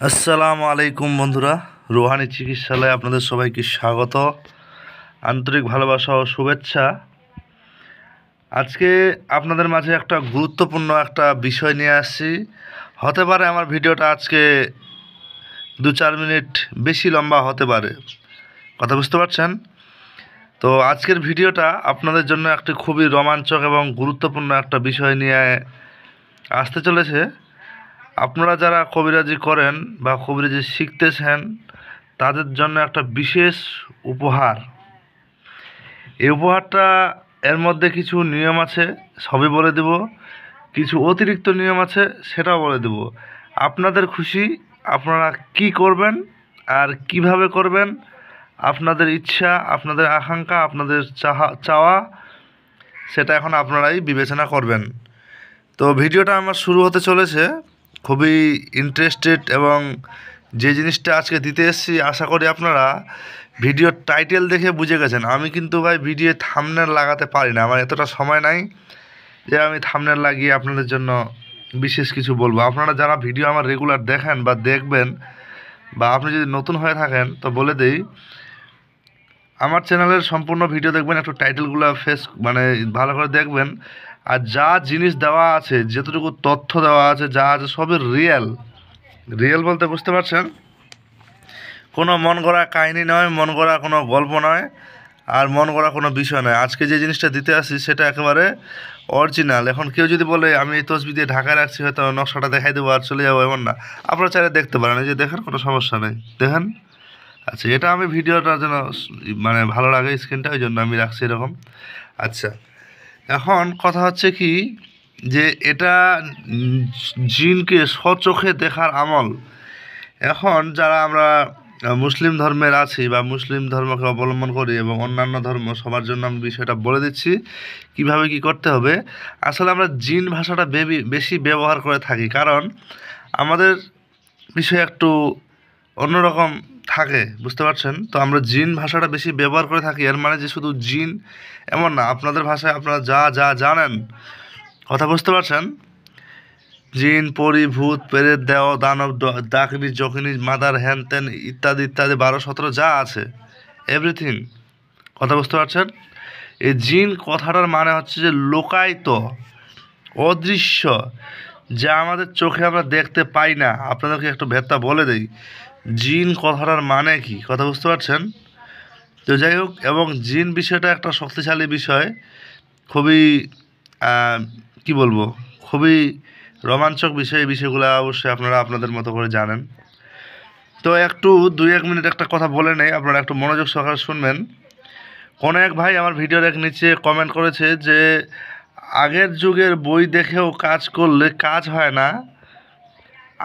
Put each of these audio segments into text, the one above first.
আসসালামু আলাইকুম বন্ধুরা, রুহানি চিকিৎসালয়ে আপনাদের সবাইকে স্বাগত, আন্তরিক ভালোবাসা ও শুভেচ্ছা। আজকে আপনাদের মাঝে একটা গুরুত্বপূর্ণ একটা বিষয় নিয়ে আসছি। হতে পারে আমার ভিডিওটা আজকে 2-4 মিনিট বেশি লম্বা হতে পারে, কথা বুঝতে পারছেন? তো আজকের ভিডিওটা আপনাদের জন্য একটি খুবই রোমাঞ্চক এবং গুরুত্বপূর্ণ একটা বিষয় নিয়ে আসতে চলেছে। আপনারা যারা কবিরাজি করেন বা কবিরাজি শিখতেছেন তাদের জন্য একটা বিশেষ উপহার। এই উপহারটা এর মধ্যে কিছু নিয়ম আছে, সবই বলে দেব। কিছু অতিরিক্ত নিয়ম আছে, সেটাও বলে দেব। আপনাদের খুশি আপনারা কি করবেন আর কিভাবে করবেন, আপনাদের ইচ্ছা, আপনাদের আকাঙ্ক্ষা, আপনাদের চাওয়া, সেটা এখন আপনারাই বিবেচনা করবেন। তো ভিডিওটা আমার শুরু হতে চলেছে, খুবই ইন্টারেস্টেড, এবং যে জিনিসটা আজকে দিতে এসেছি আশা করি আপনারা ভিডিওর টাইটেল দেখে বুঝে গেছেন। আমি কিন্তু ভাই ভিডিও থাম্বনেল লাগাতে পারি না, আমার এতটা সময় নাই যে আমি থাম্বনেল লাগিয়ে আপনাদের জন্য বিশেষ কিছু বলবো। আপনারা যারা ভিডিও আমার রেগুলার দেখেন বা দেখবেন, বা আপনি যদি নতুন হয়ে থাকেন তো বলে দেই, আমার চ্যানেলের সম্পূর্ণ ভিডিও দেখবেন, একটু টাইটেলগুলো ভালো করে দেখবেন। আর যা জিনিস দেওয়া আছে, যতটুকু তথ্য দেওয়া আছে, যা আছে সবই রিয়েল বলতে বুঝতে পারছেন? কোনো মন গড়া কাহিনী নয়, মন গড়া কোনো গল্প নয়, আর মন গড়া কোনো বিষয় নয়। আজকে যে জিনিসটা দিতে আসি সেটা একেবারে অরিজিনাল। এখন কেউ যদি বলে আমি এই তসবি দিয়ে ঢাকায় রাখছি, হয়তো নকশাটা দেখাই দেবো আর চলে যাবো, এমন না। আপনারা চাইলে দেখতে পারেন, এই যে দেখেন, কোনো সমস্যা নেই, দেখেন। আচ্ছা, এটা আমি ভিডিওটা যেন ভালো লাগে স্ক্রিনটা, ওই জন্য আমি রাখছি এরকম। আচ্ছা, এখন কথা হচ্ছে কি, যে এটা জিনকে স্বচোখে দেখার আমল। এখন যারা আমরা মুসলিম ধর্মের আছি বা মুসলিম ধর্মকে অবলম্বন করি এবং অন্যান্য ধর্ম, সবার জন্য আমি বিষয়টা বলে দিচ্ছি কিভাবে কি করতে হবে। আসলে আমরা জিন ভাষাটা বেশি ব্যবহার করে থাকি, কারণ আমাদের বিষয় একটু অন্যরকম থাকে, বুঝতে পারছেন? তো আমরা জিন ভাষাটা বেশি ব্যবহার করে থাকি। এর মানে যে শুধু জিন এমন না, আপনাদের ভাষায় আপনারা যা যা জানেন, কথা বুঝতে পারছেন? জিন, পরি, ভূত, প্রেত, দেও, দানব, ডাকিনী, জকিনী, মাদার, হ্যান ত্যান ইত্যাদি ইত্যাদি, 12-17 যা আছে, এভরিথিং, কথা বুঝতে পারছেন? এই জিন কথাটার মানে হচ্ছে যে লোকায়িত, অদৃশ্য, যা আমাদের চোখে আমরা দেখতে পাই না। আপনাদেরকে একটু ভেদটা বলে দেই, জিন কথাটার মানে কি, কথা বুঝতে পারছেন? তো যাই হোক, এবং জিন বিষয়টা একটা শক্তিশালী বিষয়, খুবই কি বলবো, খুবই রোমাঞ্চক বিষয়। এই বিষয়গুলো অবশ্যই আপনারা আপনাদের মতো করে জানেন। তো একটু 2-1 মিনিট একটা কথা বলে নেই, আপনারা একটু মনোযোগ সহকারে শুনবেন। কোনো এক ভাই আমার ভিডিওর নিচে কমেন্ট করেছে যে আগের যুগের বই দেখেও কাজ করলে কাজ হয় না,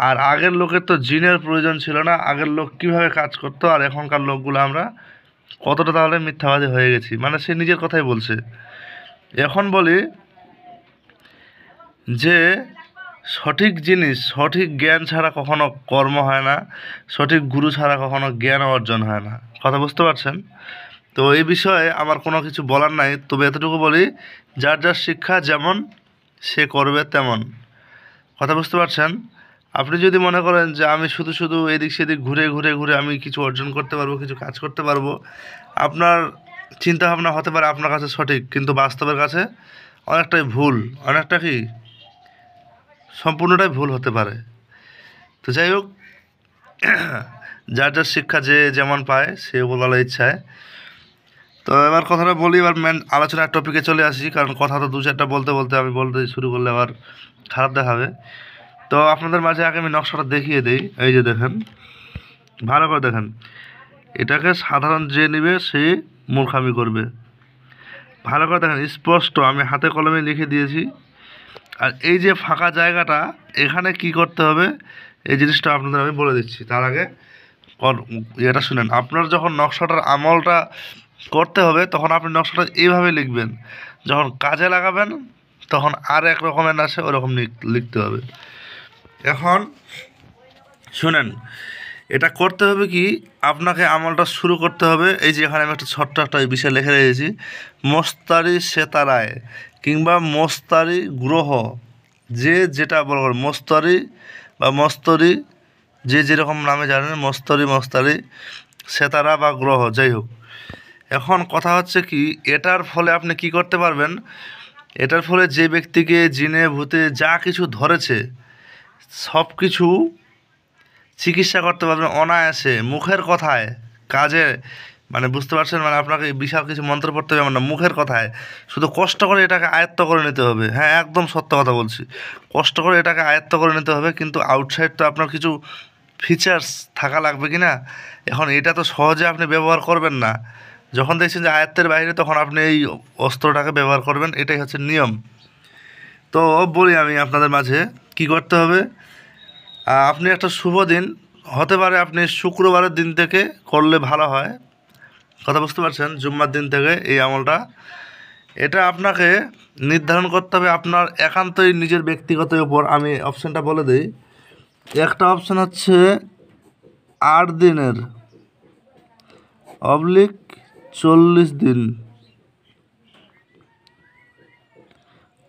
আর আগের লোকের তো জিনের প্রয়োজন ছিল না, আগের লোক কিভাবে কাজ করতো, আর এখনকার লোকগুলো আমরা কতটা তাহলে মিথ্যাবাদী হয়ে গেছি। সে নিজের কথাই বলছে। এখন বলি যে সঠিক জিনিস, সঠিক জ্ঞান ছাড়া কখনো কর্ম হয় না, সঠিক গুরু ছাড়া কখনো জ্ঞান অর্জন হয় না, কথা বুঝতে পারছেন? তো এই বিষয়ে আমার কোনো কিছু বলার নাই, তবে এতটুকু বলি, যার যার শিক্ষা যেমন সে করবে তেমন, কথা বুঝতে পারছেন? আপনি যদি মনে করেন যে আমি শুধু শুধু এদিক সেদিক ঘুরে ঘুরে ঘুরে আমি কিছু অর্জন করতে পারবো, কিছু কাজ করতে পারবো, আপনার চিন্তাভাবনা হতে পারে আপনার কাছে সঠিক, কিন্তু বাস্তবের কাছে অনেকটাই ভুল, অনেকটা কি সম্পূর্ণটাই ভুল হতে পারে। তো যাই হোক, যার যার শিক্ষা যে যেমন পায় সে বলার ইচ্ছায়। তো এবার কথাটা বলি, এবার মেন আলোচনার টপিকে চলে আসি, কারণ কথা তো 2-4টা বলতে বলতে আমি বলতে শুরু করলে আবার খারাপ দেখাবে। তো আপনাদের মাঝে আগে আমি নকশাটা দেখিয়ে দিই। এই যে দেখেন, ভালো করে দেখেন, এটাকে সাধারণ যে নেবে সে মূর্খামি করবে। ভালো করে দেখেন, স্পষ্ট আমি হাতে কলমে লিখে দিয়েছি। আর এই যে ফাঁকা জায়গাটা, এখানে কি করতে হবে এই জিনিসটা আপনাদের আমি বলে দিচ্ছি। তার আগে এটা শুনেন, আপনার যখন নকশাটার আমলটা করতে হবে তখন আপনি নকশাটা এইভাবে লিখবেন, যখন কাজে লাগাবেন তখন আর এক রকমের আছে, ওরকম লিখতে হবে। এখন শুনেন, এটা করতে হবে কি, আপনাকে আমলটা শুরু করতে হবে। এই যে এখানে আমি একটা ছোট্ট একটা বিষয় লিখে রেখেছি, মোস্তারি সেতারায় কিংবা মোস্তারি গ্রহ, যে যেটা বলবেন, মোস্তারি বা মস্তরি যে যেরকম নামে জানেন, মস্তরি মস্তারি সেতারা বা গ্রহ যাই হোক। এখন কথা হচ্ছে কি, এটার ফলে আপনি কি করতে পারবেন, এটার ফলে যে ব্যক্তিকে জিনে ভূতে যা কিছু ধরেছে সব কিছু চিকিৎসা করতে পারবেন অনায়াসে, মুখের কথায়, কাজে, মানে বুঝতে পারছেন, মানে আপনাকে বিশাল কিছু মন্ত্র পড়তে হবে না, মুখের কথায় শুধু কষ্ট করে এটাকে আয়ত্ত করে নিতে হবে। হ্যাঁ, একদম সত্য কথা বলছি, কষ্ট করে এটাকে আয়ত্ত করে নিতে হবে। কিন্তু আউটসাইড তো আপনার কিছু ফিচার্স থাকা লাগবে কি না। এখন এটা তো সহজে আপনি ব্যবহার করবেন না, যখন দেখছেন যে আয়ত্তের বাইরে তখন আপনি এই অস্ত্রটাকে ব্যবহার করবেন, এটাই হচ্ছে নিয়ম। তো বলি আমি আপনাদের মাঝে কি করতে হবে। আপনি একটা শুভ দিন, হতে পারে আপনি শুক্রবারের দিন থেকে করলে ভালো হয়, কথা বুঝতে পারছেন, জুম্মার দিন থেকে এই আমলটা। এটা আপনাকে নির্ধারণ করতে হবে আপনার একান্তই নিজের ব্যক্তিগত উপর। আমি অপশানটা বলে দিই। একটা অপশান হচ্ছে 8 দিনের অবলিক 40 দিন,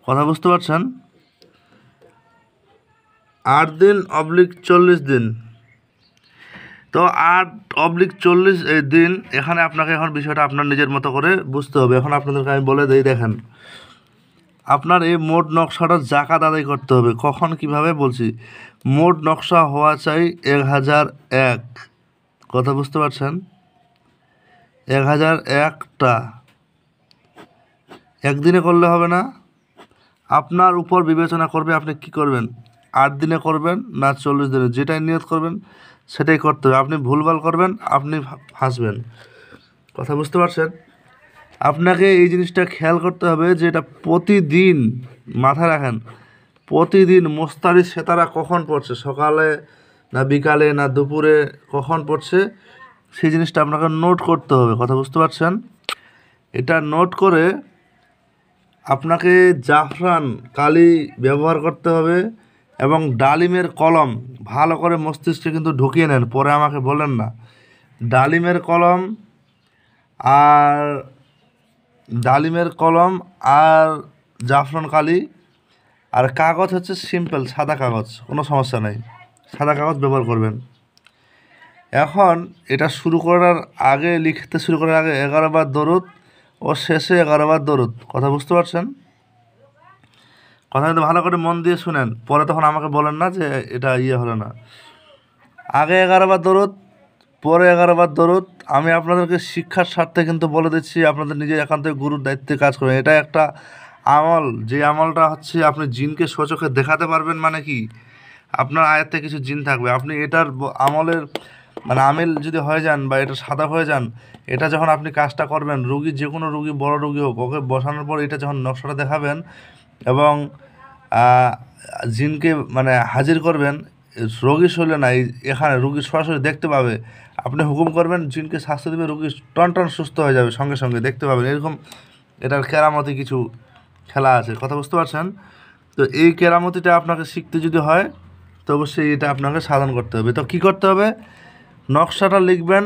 কথা বুঝতে পারছেন, 8 দিন অবলিক 40 দিন। তো 8/40 এই দিন, এখানে আপনাকে এখন বিষয়টা আপনার নিজের মতো করে বুঝতে হবে। এখন আপনাদেরকে আমি বলে দিই, দেখেন, আপনার এই মোট নকশাটা জাকাত আদায় করতে হবে। কখন কিভাবে বলছি, মোট নকশা হওয়া চাই 1001, কথা বুঝতে পারছেন, 1001টা। একদিনে করলে হবে না, আপনার উপর বিবেচনা করবে আপনি কি করবেন, 8 দিনে করবেন না 40 দিনে, যেটাই নিয়ত করবেন সেটাই করতে হবে। আপনি ভুলভাল করবেন, আপনি ফাঁসবেন, কথা বুঝতে পারছেন। আপনাকে এই জিনিসটা খেয়াল করতে হবে যে এটা প্রতিদিন, মাথায় রাখেন, প্রতিদিন মোস্তারি সেতারা কখন পড়ছে, সকালে না বিকালে না দুপুরে কখন পড়ছে, সেই জিনিসটা আপনাকে নোট করতে হবে, কথা বুঝতে পারছেন। এটা নোট করে আপনাকে জাফরান কালি ব্যবহার করতে হবে এবং ডালিমের কলম ভালো করে মস্তিষ্কে কিন্তু ঢুকিয়ে নেন, পরে আমাকে বলেন না। ডালিমের কলম আর ডালিমের কলম আর জাফরান কালি, আর কাগজ হচ্ছে সিম্পল সাদা কাগজ, কোনো সমস্যা নেই, সাদা কাগজ ব্যবহার করবেন। এখন এটা শুরু করার আগে, লিখতে শুরু করার আগে 11 বার দরুদ ও শেষে 11 বার দরুদ, কথা বুঝতে পারছেন। কথা কিন্তু ভালো করে মন দিয়ে শুনেন, পরে তখন আমাকে বলেন না যে এটা হলো না। আগে 11 বার দরুদ, পরে 11 বার দরুদ। আমি আপনাদেরকে শিক্ষার স্বার্থে কিন্তু বলে দিচ্ছি, আপনাদের নিজের একান্ত গুরুর দায়িত্বে কাজ করবেন। এটা একটা আমল, যে আমলটা হচ্ছে আপনি জিনকে স্বচোখে দেখাতে পারবেন। মানে কি, আপনার আয়ত্তে কিছু জিন থাকবে, আপনি এটার আমলের মানে আমিল যদি হয়ে যান বা এটা সাদা হয়ে যান, এটা যখন আপনি কাজটা করবেন, রুগী যে কোনো রুগী, বড় রুগী হোক, ওকে বসানোর পর এটা যখন নকশাটা দেখাবেন এবং জিনকে মানে হাজির করবেন, রোগীর শরীরে না, এখানে রুগী সরাসরি দেখতে পাবে, আপনি হুকুম করবেন, জিনকে স্বাস্থ্য দেবে, রুগী টন টন সুস্থ হয়ে যাবে সঙ্গে সঙ্গে, দেখতে পাবেন। এরকম এটার কেরামতি কিছু খেলা আছে, কথা বুঝতে পারছেন। তো এই কেরামতিটা আপনাকে শিখতে যদি হয় তো অবশ্যই এটা আপনাকে সাধন করতে হবে। তো কী করতে হবে, নকশাটা লিখবেন,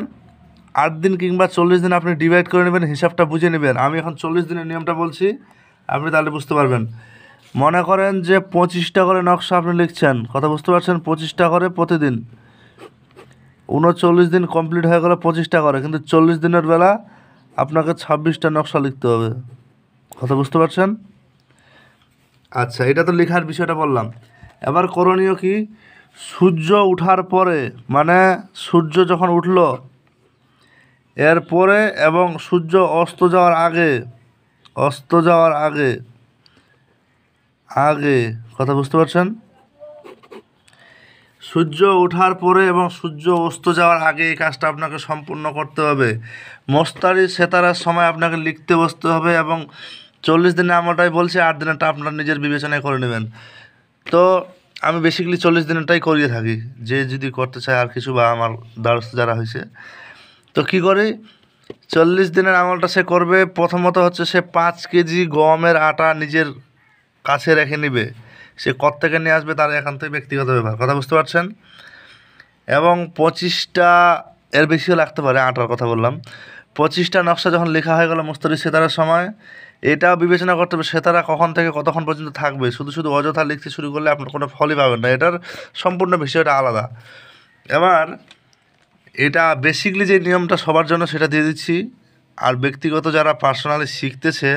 8 দিন কিংবা 40 দিন আপনি ডিভাইড করে নেবেন, হিসাবটা বুঝে নেবেন। আমি এখন 40 দিনের নিয়মটা বলছি, আপনি তাহলে বুঝতে পারবেন। মনে করেন যে 25টা করে নকশা আপনি লিখছেন, কথা বুঝতে পারছেন, 25টা করে প্রতিদিন, 39 দিন কমপ্লিট হয়ে গেলে 25টা করে, কিন্তু 40 দিনের বেলা আপনাকে 26টা নকশা লিখতে হবে, কথা বুঝতে পারছেন। আচ্ছা, এটা তো লেখার বিষয়টা বললাম। এবার করণীয় কি, সূর্য ওঠার পরে, মানে সূর্য যখন উঠল এরপরে এবং সূর্য অস্ত যাওয়ার আগে, অস্ত যাওয়ার আগে আগে কথা বুঝতে পারছেন, সূর্য ওঠার পরে এবং সূর্য অস্ত যাওয়ার আগে এই কাজটা আপনাকে সম্পূর্ণ করতে হবে। মোস্তারি সেতারার সময় আপনাকে লিখতে বসতে হবে এবং 40 দিনে আমলটাই বলছি, 8 দিনেরটা আপনার নিজের বিবেচনায় করে নেবেন। তো আমি বেসিক্যালি 40 দিনেরটাই করিয়ে থাকি, যে যদি করতে চায় আর কিছু, বা আমার দ্বারস্থ যারা হয়েছে। তো কী করি, 40 দিনের আমলটা সে করবে, প্রথমত হচ্ছে সে 5 কেজি গমের আটা নিজের কাছে রেখে নেবে। সে থেকে নিয়ে আসবে তার একান্তই ব্যক্তিগত ব্যাপার, কথা বুঝতে পারছেন। এবং 25টা, এর বেশিও লাগতে পারে, আটার কথা বললাম। 25টা নকশা যখন লেখা হয়ে গেল মুস্তারি সেতারার সময়, এটাও বিবেচনা করতে হবে সেতারা কখন থেকে কতক্ষণ পর্যন্ত থাকবে। শুধু শুধু অযথা লিখতে শুরু করলে আপনার কোনো ফলই পাবেন না, এটার সম্পূর্ণ বিষয়টা আলাদা। এবার এটা বেসিকলি যে নিয়মটা সবার জন্য সেটা দিয়ে দিচ্ছি, আর ব্যক্তিগত যারা পার্সোনালি শিখতেছে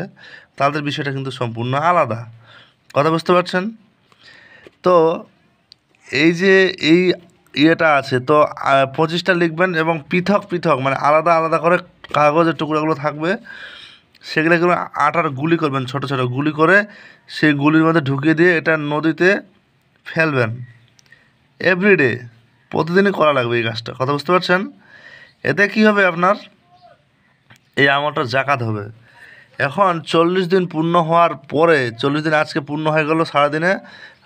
তাদের বিষয়টা কিন্তু সম্পূর্ণ আলাদা। কথা বুঝতে পারছেন? তো এই যে এই ইয়েটা আছে, তো 25টা লিখবেন এবং পৃথক পৃথক মানে আলাদা আলাদা করে কাগজের টুকরোগুলো থাকবে, সেগুলো আটার গুলি করবেন, ছোট ছোট গুলি করে সেই গুলির মধ্যে ঢুকিয়ে দিয়ে এটা নদীতে ফেলবেন। এভরিডে, প্রতিদিনই করা লাগবে এই কাজটা। কথা বুঝতে পারছেন? এতে কী হবে, আপনার এই আমলটা জাকাত হবে। এখন 40 দিন পূর্ণ হওয়ার পরে, 40 দিন আজকে পূর্ণ হয়ে গেল, সারাদিনে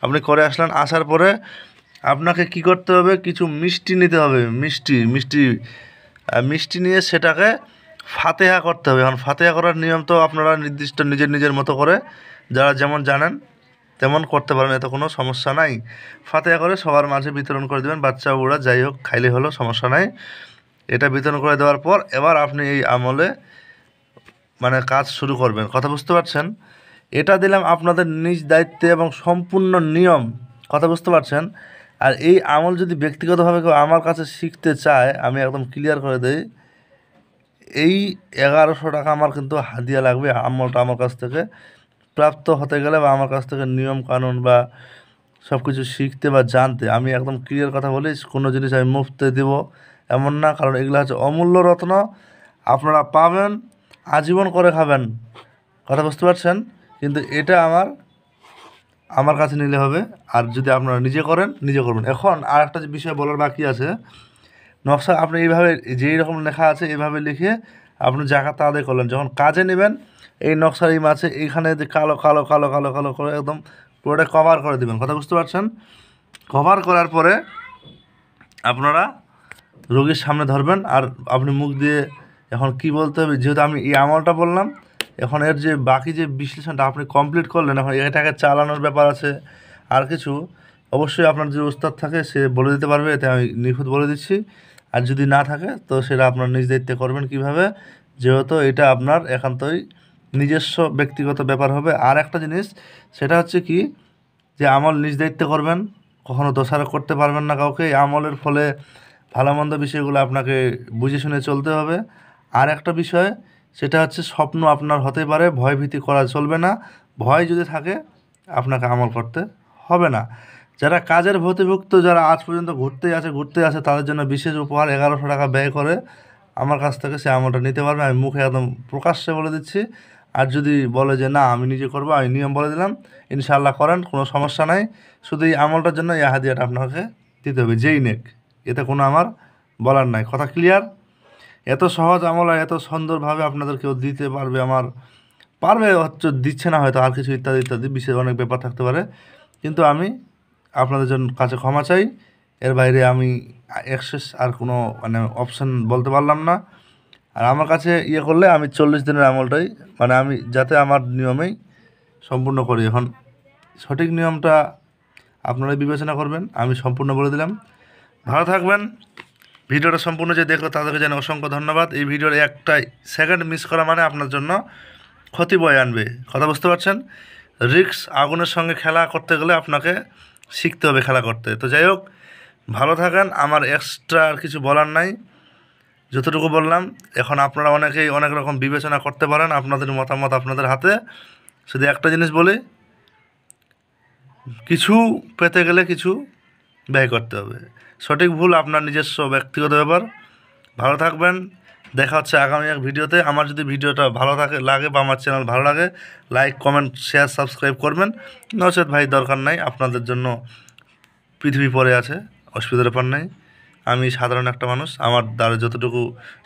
আপনি করে আসলেন, আসার পরে আপনাকে কি করতে হবে, কিছু মিষ্টি নিতে হবে, মিষ্টি নিয়ে সেটাকে ফাতেহা করতে হবে। এখন ফাতেহা করার নিয়ম তো আপনারা নির্দিষ্ট নিজের মতো করে যারা যেমন জানেন তেমন করতে পারেন, এতে কোনো সমস্যা নাই। ফাতেহা করে সবার মাঝে বিতরণ করে দেবেন, বাচ্চা বুড়া যাই হোক খাইলে হলো, সমস্যা নাই। এটা বিতরণ করে দেওয়ার পর এবার আপনি এই আমলে মানে কাজ শুরু করবেন। কথা বুঝতে পারছেন? এটা দিলাম আপনাদের নিজ দায়িত্বে এবং সম্পূর্ণ নিয়ম। কথা বুঝতে পারছেন? আর এই আমল যদি ব্যক্তিগতভাবে কেউ আমার কাছে শিখতে চায়, আমি একদম ক্লিয়ার করে দেই, এই 1100 টাকা আমার কিন্তু হাদিয়া লাগবে। আমলটা আমার কাছ থেকে প্রাপ্ত হতে গেলে বা আমার কাছ থেকে নিয়ম কানুন বা সব কিছু শিখতে বা জানতে, আমি একদম ক্লিয়ার কথা বলি, কোনো জিনিস আমি মুফতে দেব এমন না, কারণ এগুলো হচ্ছে অমূল্য রত্ন, আপনারা পাবেন, আজীবন করে খাবেন। কথা বুঝতে পারছেন? কিন্তু এটা আমার কাছে নিলে হবে, আর যদি আপনারা নিজে করেন, নিজে করবেন। এখন আর একটা যে বিষয় বলার বাকি আছে, নকশা আপনি এইভাবে যেই রকম লেখা আছে এইভাবে লিখে আপনি জাকাত আদায় করলেন, যখন কাজে নেবেন এই নকশার এই মাছে এইখানে যে কালো কালো কালো কালো কালো করে একদম পুরোটা কভার করে দেবেন। কথা বুঝতে পারছেন? কভার করার পরে আপনারা রোগীর সামনে ধরবেন, আর আপনি মুখ দিয়ে এখন কি বলতে হবে, যেহেতু আমি এই আমলটা বললাম, এখন এর যে বাকি যে বিশ্লেষণটা আপনি কমপ্লিট করলেন, এখন এটাকে চালানোর ব্যাপার আছে আর কিছু, অবশ্যই আপনার যে ওস্তাদ থাকে সে বলে দিতে পারবে, এতে আমি নিখুঁত বলে দিচ্ছি। আর যদি না থাকে তো সেটা আপনার নিজ দায়িত্বে করবেন কীভাবে, যেহেতু এটা আপনার একান্তই নিজস্ব ব্যক্তিগত ব্যাপার হবে। আর একটা জিনিস, সেটা হচ্ছে কি, যে আমল নিজ দায়িত্বে করবেন, কখনো দোষারোপ করতে পারবেন না কাউকে। এই আমলের ফলে ভালো মন্দ বিষয়গুলো আপনাকে বুঝে শুনে চলতে হবে। আর একটা বিষয়, সেটা হচ্ছে স্বপ্ন আপনার হতে পারে, ভয়ভীতি করা চলবে না। ভয় যদি থাকে আপনাকে আমল করতে হবে না। যারা কাজের ভর্তিভুক্ত, যারা আজ পর্যন্ত ঘুরতে আছে তাদের জন্য বিশেষ উপহার, 1100 টাকা ব্যয় করে আমার কাছ থেকে সে আমলটা নিতে পারবে। আমি মুখে একদম প্রকাশ্যে বলে দিচ্ছি। আর যদি বলে যে না আমি নিজে করবো, আমি নিয়ম বলে দিলাম, ইনশাআল্লাহ করেন, কোনো সমস্যা নাই। শুধু এই আমলটার জন্য এই হাদিয়াটা আপনাকে দিতে হবে, যেই নেক, এতে কোনো আমার বলার নাই। কথা ক্লিয়ার? এত সহজ আমল আর এত সুন্দরভাবে আপনাদের কেউ দিতে পারবে, পারবে হচ্ছে, দিচ্ছে না হয়তো, আর কিছু ইত্যাদি ইত্যাদি বিশেষ অনেক ব্যাপার থাকতে পারে, কিন্তু আমি আপনাদের জন্য কাছে ক্ষমা চাই। এর বাইরে আমি এক্সেস আর কোনো মানে অপশান বলতে পারলাম না। আর আমার কাছে ইয়ে করলে আমি 40 দিনের আমলটাই মানে আমি যাতে আমার নিয়মেই সম্পূর্ণ করি। এখন সঠিক নিয়মটা আপনারাই বিবেচনা করবেন, আমি সম্পূর্ণ বলে দিলাম। ভালো থাকবেন। ভিডিওটা সম্পূর্ণ যে দেখলো তাদেরকে জানাই অসংখ্য ধন্যবাদ। এই ভিডিওর একটা সেকেন্ড মিস করা মানে আপনার জন্য ক্ষতি বয়ে আনবে। কথা বুঝতে পারছেন? রিস্ক, আগুনের সঙ্গে খেলা করতে গেলে আপনাকে শিখতে হবে খেলা করতে। তো যাই হোক, ভালো থাকেন। আমার এক্সট্রা আর কিছু বলার নাই, যতটুকু বললাম। এখন আপনারা অনেকেই অনেক রকম বিবেচনা করতে পারেন, আপনাদের মতামত আপনাদের হাতে। শুধু একটা জিনিস বলি, কিছু পেতে গেলে কিছু ব্যয় করতে হবে। সঠিক ভুল আপনার নিজস্ব ব্যক্তিগত ব্যাপার। ভালো থাকবেন। দেখা হচ্ছে আগামী এক ভিডিওতে। আমার যদি ভিডিওটা ভালো লাগে বা আমার চ্যানেল ভালো লাগে, লাইক, কমেন্ট, শেয়ার, সাবস্ক্রাইব করবেন। নচেত ভাই দরকার নাই, আপনাদের জন্য পৃথিবী পড়ে আছে, অসুবিধার ব্যাপার নাই। আমি সাধারণ একটা মানুষ, আমার দ্বারা যতটুকু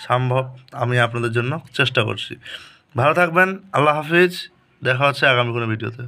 সম্ভব আমি আপনাদের জন্য চেষ্টা করছি। ভালো থাকবেন। আল্লাহ হাফিজ। দেখা হচ্ছে আগামী কোনো ভিডিওতে।